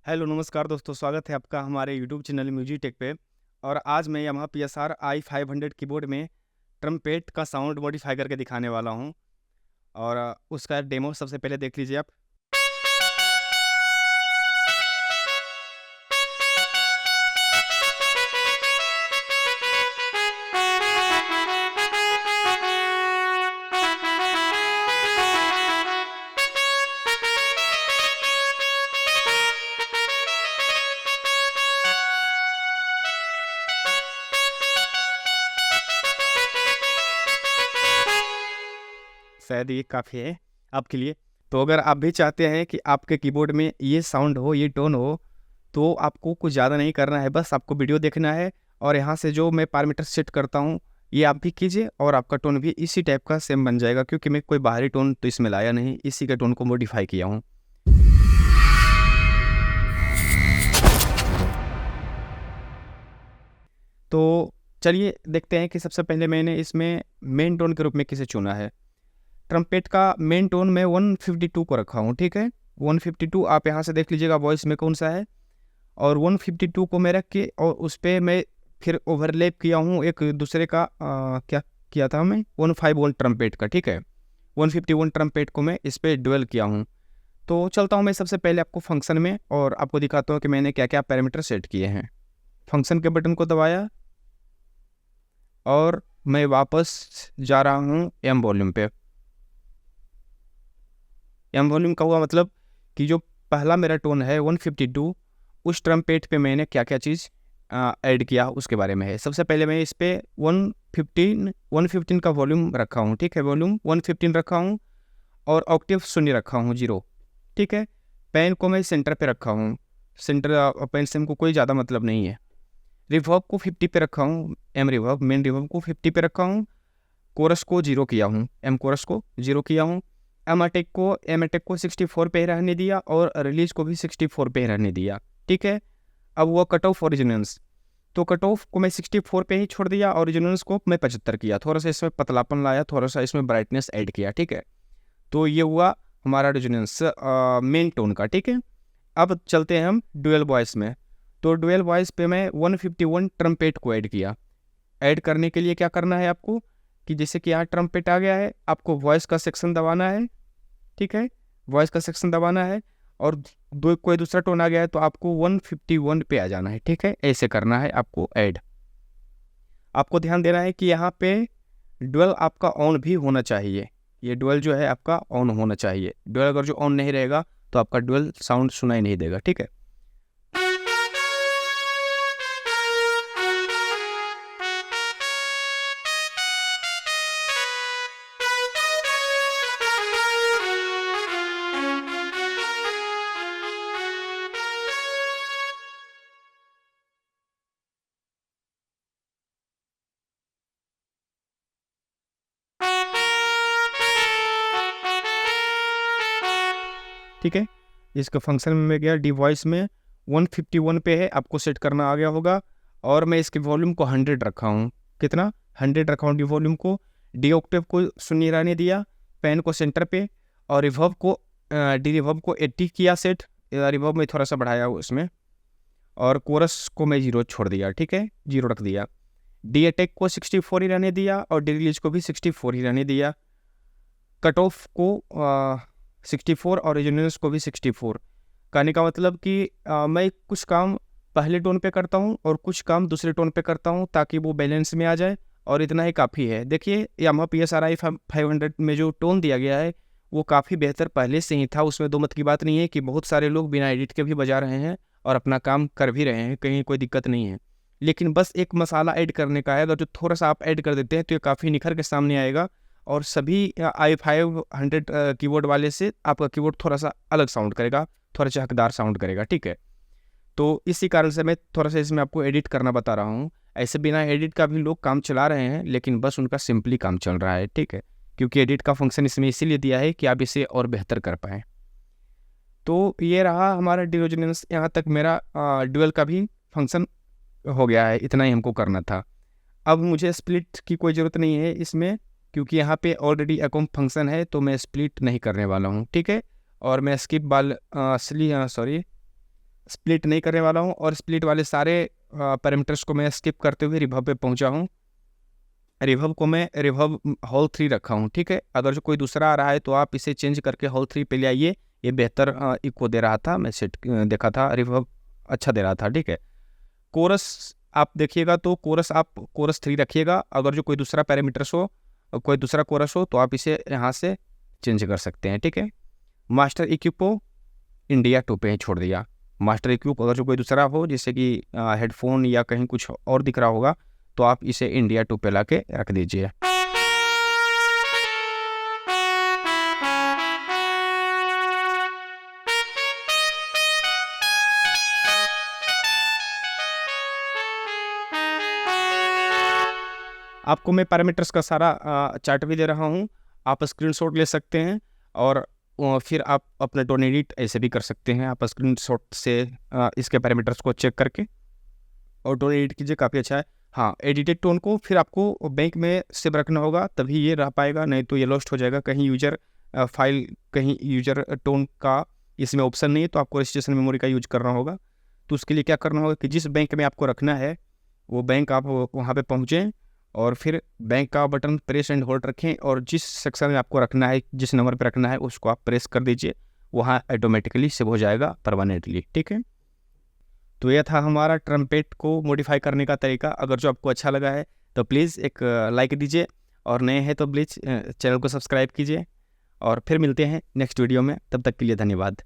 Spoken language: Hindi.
हेलो नमस्कार दोस्तों, स्वागत है आपका हमारे यूट्यूब चैनल म्यूजिक टेक पे। और आज मैं यामाहा PSR i500 कीबोर्ड में ट्रम्पेट का साउंड मॉडिफाई करके दिखाने वाला हूं। और उसका डेमो सबसे पहले देख लीजिए आप। शायद ये काफ़ी है आपके लिए। तो अगर आप भी चाहते हैं कि आपके कीबोर्ड में ये साउंड हो, ये टोन हो, तो आपको कुछ ज़्यादा नहीं करना है, बस आपको वीडियो देखना है और यहाँ से जो मैं पैरामीटर सेट करता हूँ ये आप भी कीजिए और आपका टोन भी इसी टाइप का सेम बन जाएगा। क्योंकि मैं कोई बाहरी टोन तो इसमें लाया नहीं, इसी के टोन को मॉडिफाई किया हूँ। तो चलिए देखते हैं कि सबसे पहले मैंने इसमें मेन टोन के रूप में किसे चुना है। ट्रम्पेट का मेन टोन मैं 152 को रखा हूँ, ठीक है। 152 आप यहाँ से देख लीजिएगा वॉइस में कौन सा है। और 152 को मैं रख के और उस पर मैं फिर ओवरलैप किया हूँ एक दूसरे का क्या किया था मैं 151 ट्रम्पेट का, ठीक है। 151 ट्रम्पेट को मैं इस पर ड्वेल किया हूँ। तो चलता हूँ मैं सबसे पहले आपको फंक्शन में और आपको दिखाता हूँ कि मैंने क्या क्या पैरामीटर सेट किए हैं। फंक्शन के बटन को दबाया और मैं वापस जा रहा हूँ एम वॉल्यूम पे। एम वॉल्यूम का हुआ मतलब कि जो पहला मेरा टोन है 152, उस ट्रम्पेट पे मैंने क्या क्या चीज़ ऐड किया उसके बारे में है। सबसे पहले मैं इस पे 115 का वॉल्यूम रखा हूँ, ठीक है। वॉल्यूम 115 रखा हूँ और ऑक्टेव शून्य रखा हूँ, 0, ठीक है। पेन को मैं सेंटर पे रखा हूँ, सेंटर पेन से हमको कोई ज़्यादा मतलब नहीं है। रिवर्ब को 50 पे रखा हूँ, एम रिवर्ब मेन रिवर्ब को 50 पे रखा हूँ। कोरस को 0 किया हूँ, एम कोरस को 0 किया हूँ। एम अटैक को 64 पे ही रहने दिया और रिलीज को भी 64 पे ही रहने दिया, ठीक है। अब वो कट ऑफ ओरिजिनल्स, तो कट ऑफ को मैं 64 पे ही छोड़ दिया, ओरिजिनल्स को मैं 75 किया। थोड़ा सा इसमें पतलापन लाया, थोड़ा सा इसमें ब्राइटनेस ऐड किया, ठीक है। तो ये हुआ हमारा ओरिजिनल्स मेन टोन का, ठीक है। अब चलते हैं हम डुअल वॉइस में। तो डुअल वॉइस पे मैं 151 ट्रम्पेट को ऐड किया। ऐड करने के लिए क्या करना है आपको कि जैसे कि यहाँ ट्रम्पेट आ गया है, आपको वॉइस का सेक्शन दबाना है, ठीक है। वॉइस का सेक्शन दबाना है और कोई दूसरा टोन आ गया है तो आपको 151 पे आ जाना है, ठीक है। ऐसे करना है आपको ऐड। आपको ध्यान देना है कि यहाँ पे डुअल आपका ऑन भी होना चाहिए। ये डुअल जो है आपका ऑन होना चाहिए। डुअल अगर जो ऑन नहीं रहेगा तो आपका डुअल साउंड सुनाई नहीं देगा, ठीक है। ठीक है, इसका फंक्शन में गया, डी वॉइस में 151 पे है, आपको सेट करना आ गया होगा। और मैं इसके वॉल्यूम को 100 रखा हूँ। कितना? 100 रखा हूँ डी वॉल्यूम को। डी ऑक्टेव को शून्य रहने दिया, पेन को सेंटर पे, और रिवर्ब को डी रिवर्ब को 80 किया सेट। रिवर्ब में थोड़ा सा बढ़ाया उसमें, और कोरस को मैं 0 छोड़ दिया, ठीक है, 0 रख दिया। डी अटैक को 64 ही रहने दिया और डी रिलीज को भी 64 ही रहने दिया। कट ऑफ को 64 और ओरिजिनल्स को भी 64। कहने का मतलब कि मैं कुछ काम पहले टोन पे करता हूँ और कुछ काम दूसरे टोन पे करता हूँ ताकि वो बैलेंस में आ जाए, और इतना ही काफ़ी है। देखिए यामाहा PSR i500 में जो टोन दिया गया है वो काफ़ी बेहतर पहले से ही था, उसमें दो मत की बात नहीं है कि बहुत सारे लोग बिना एडिट के भी बजा रहे हैं और अपना काम कर भी रहे हैं, कहीं कोई दिक्कत नहीं है। लेकिन बस एक मसाला ऐड करने का है, अगर जो थोड़ा सा आप ऐड कर देते हैं तो ये काफ़ी निखर के सामने आएगा और सभी i500 कीबोर्ड वाले से आपका कीबोर्ड थोड़ा सा अलग साउंड करेगा, थोड़ा चहकदार साउंड करेगा, ठीक है। तो इसी कारण से मैं थोड़ा सा इसमें आपको एडिट करना बता रहा हूँ। ऐसे बिना एडिट का भी लोग काम चला रहे हैं, लेकिन बस उनका सिंपली काम चल रहा है, ठीक है। क्योंकि एडिट का फंक्शन इसमें इसीलिए दिया है कि आप इसे और बेहतर कर पाएँ। तो ये रहा हमारा डिओजेनेस। यहाँ तक मेरा डुअल का भी फंक्शन हो गया है, इतना ही हमको करना था। अब मुझे स्प्लिट की कोई ज़रूरत नहीं है इसमें, क्योंकि यहाँ पे ऑलरेडी अकॉम फंक्शन है, तो मैं स्प्लिट नहीं करने वाला हूँ, ठीक है। और मैं स्प्लिट नहीं करने वाला हूँ और स्प्लिट वाले सारे पैरामीटर्स को मैं स्किप करते हुए रिवर्ब पे पहुँचा हूँ। रिवर्ब को मैं रिवर्ब होल 3 रखा हूँ, ठीक है। अगर जो कोई दूसरा आ रहा है तो आप इसे चेंज करके होल 3 पे ले आइए, ये बेहतर इको दे रहा था, मैं सेट देखा था, रिवर्ब अच्छा दे रहा था, ठीक है। कोरस आप देखिएगा तो कोरस आप कोरस 3 रखिएगा। अगर जो कोई दूसरा पैरामीटर्स हो, कोई दूसरा कोरस हो तो आप इसे यहाँ से चेंज कर सकते हैं, ठीक है। मास्टर इक्यू को इंडिया 2 पे ही छोड़ दिया। मास्टर इक्यू अगर जो कोई दूसरा हो, जैसे कि हेडफोन या कहीं कुछ और दिख रहा होगा, तो आप इसे इंडिया 2 पे ला के रख दीजिए। आपको मैं पैरामीटर्स का सारा चार्ट भी दे रहा हूँ, आप स्क्रीनशॉट ले सकते हैं और फिर आप अपना टोन एडिट ऐसे भी कर सकते हैं। आप स्क्रीनशॉट से इसके पैरामीटर्स को चेक करके और टोन एडिट कीजिए, काफ़ी अच्छा है। हाँ, एडिटेड टोन को फिर आपको बैंक में सेव रखना होगा, तभी ये रह पाएगा, नहीं तो ये लॉस्ट हो जाएगा। कहीं यूजर फाइल, कहीं यूजर टोन का इसमें ऑप्शन नहीं है, तो आपको रजिस्ट्रेशन मेमोरी का यूज करना होगा। तो उसके लिए क्या करना होगा कि जिस बैंक में आपको रखना है वो बैंक आप वहाँ पे पहुँचें और फिर बैंक का बटन प्रेस एंड होल्ड रखें और जिस सेक्शन में आपको रखना है, जिस नंबर पे रखना है, उसको आप प्रेस कर दीजिए, वहाँ ऑटोमेटिकली सेव हो जाएगा परमानेंटली, ठीक है। तो यह था हमारा ट्रम्पेट को मॉडिफाई करने का तरीका। अगर जो आपको अच्छा लगा है तो प्लीज़ एक लाइक दीजिए और नए हैं तो प्लीज़ चैनल को सब्सक्राइब कीजिए और फिर मिलते हैं नेक्स्ट वीडियो में। तब तक के लिए धन्यवाद।